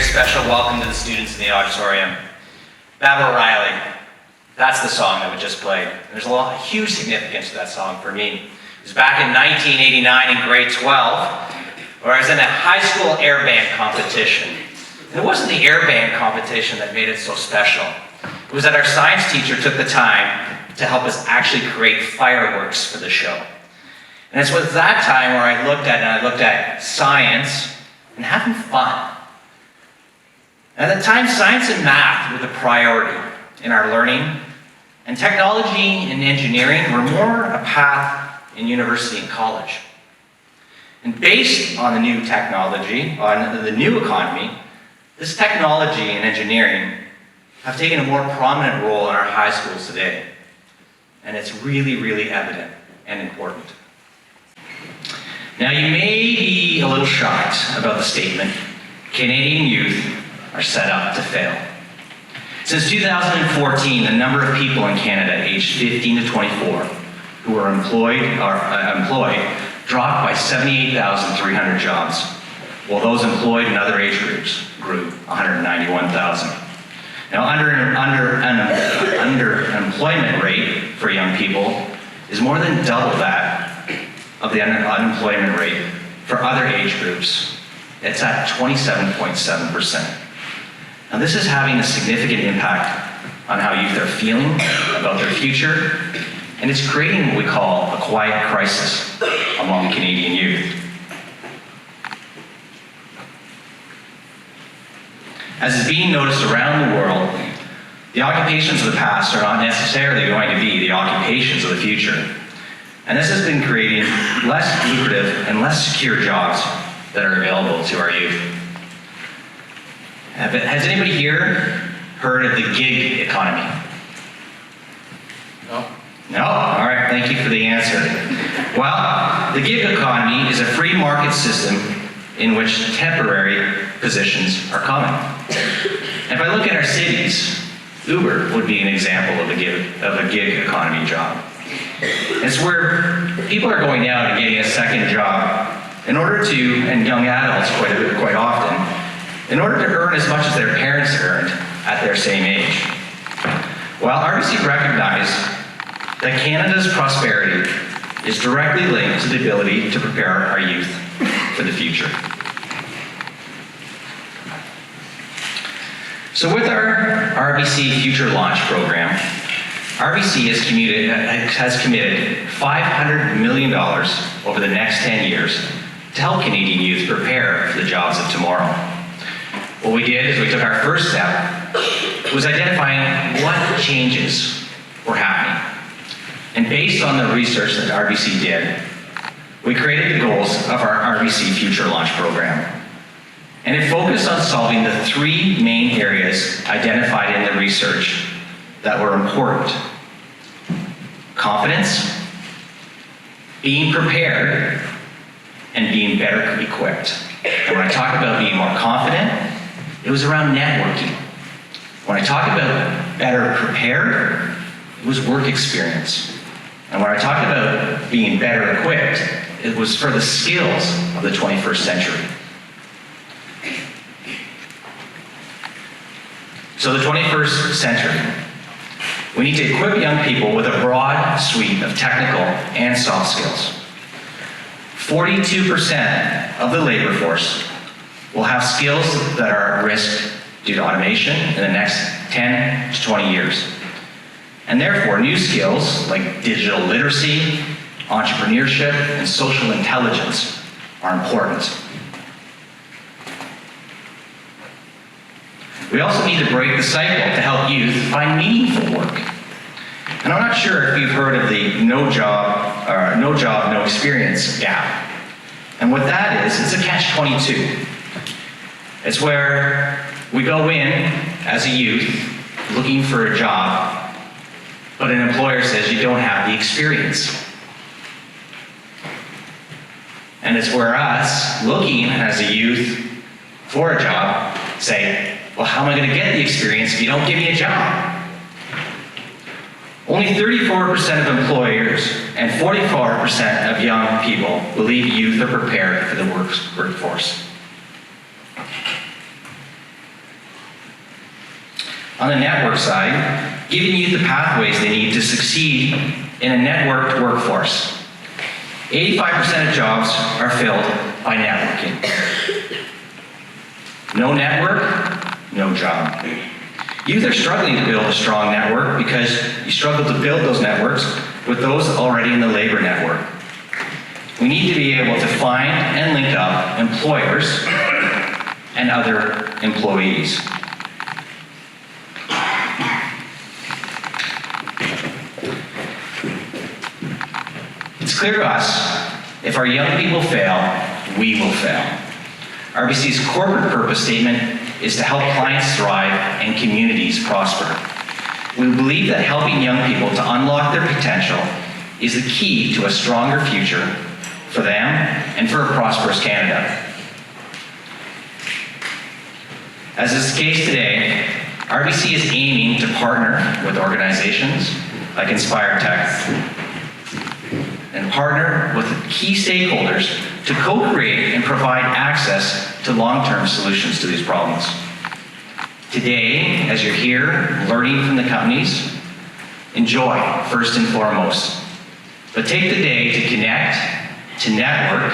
special welcome to the students in the auditorium. Baba O'Reilly, that's the song that we just played. There's a huge significance to that song for me. It was back in 1989 in grade 12, where I was in a high school air band competition. And it wasn't the air band competition that made it so special. It was that our science teacher took the time to help us actually create fireworks for the show. And it was that time where I looked at science and having fun. At the time, science and math were the priority in our learning, and technology and engineering were more a path in university and college. And based on the new technology, on the new economy, this technology and engineering have taken a more prominent role in our high schools today. And it's really, really evident and important. Now, you may be a little shocked about the statement, Canadian youth are set up to fail. Since 2014, the number of people in Canada aged 15 to 24 who are employed dropped by 78,300 jobs, while those employed in other age groups grew 191,000. Now, underemployment rate for young people is more than double that of the unemployment rate for other age groups. It's at 27.7%. Now, this is having a significant impact on how youth are feeling about their future, and it's creating what we call a quiet crisis among Canadian youth. As is being noticed around the world, the occupations of the past are not necessarily going to be the occupations of the future. And this has been creating less lucrative and less secure jobs that are available to our youth. Has anybody here heard of the gig economy? No? No? All right, thank you for the answer. Well, the gig economy is a free market system in which temporary positions are common. And if I look at our cities, Uber would be an example of a gig economy job. It's where people are going out and getting a second job in order to, and young adults quite often, in order to earn as much as their parents earned at their same age. Well, RBC recognized that Canada's prosperity is directly linked to the ability to prepare our youth for the future. So with our RBC Future Launch program, RBC has committed $500 million over the next 10 years to help Canadian youth prepare for the jobs of tomorrow. What we did is we took our first step, was identifying what changes were happening. And based on the research that RBC did, we created the goals of our RBC Future Launch program. And it focused on solving the three main areas identified in the research that were important: confidence, being prepared, and being better equipped. And when I talk about being more confident, it was around networking. When I talk about better prepared, it was work experience. And when I talk about being better equipped, it was for the skills of the 21st century. So the 21st century, we need to equip young people with a broad suite of technical and soft skills. 42% of the labor force will have skills that are at risk due to automation in the next 10 to 20 years. And therefore, new skills like digital literacy, entrepreneurship, and social intelligence are important. We also need to break the cycle to help youth find meaningful work. And I'm not sure if you've heard of the no job, no experience gap. And what that is, it's a catch-22. It's where we go in as a youth looking for a job, but an employer says you don't have the experience. And it's where us, looking as a youth for a job, say, well, how am I going to get the experience if you don't give me a job? Only 34% of employers and 44% of young people believe youth are prepared for the workforce. on the network side, giving youth the pathways they need to succeed in a networked workforce. 85% of jobs are filled by networking. No network, no job. Youth are struggling to build a strong network because you struggle to build those networks with those already in the labor network. We need to be able to find and link up employers and other employees. It's clear to us, if our young people fail, we will fail. RBC's corporate purpose statement is to help clients thrive and communities prosper. We believe that helping young people to unlock their potential is the key to a stronger future for them and for a prosperous Canada. As is the case today, RBC is aiming to partner with organizations like INSPIREtech and partner with key stakeholders to co-create and provide access to long-term solutions to these problems. Today, as you're here learning from the companies, enjoy first and foremost. But take the day to connect, to network,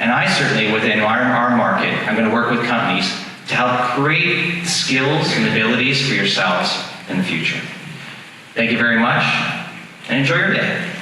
and I certainly, within our market, I'm going to work with companies to help create skills and abilities for yourselves in the future. Thank you very much, and enjoy your day.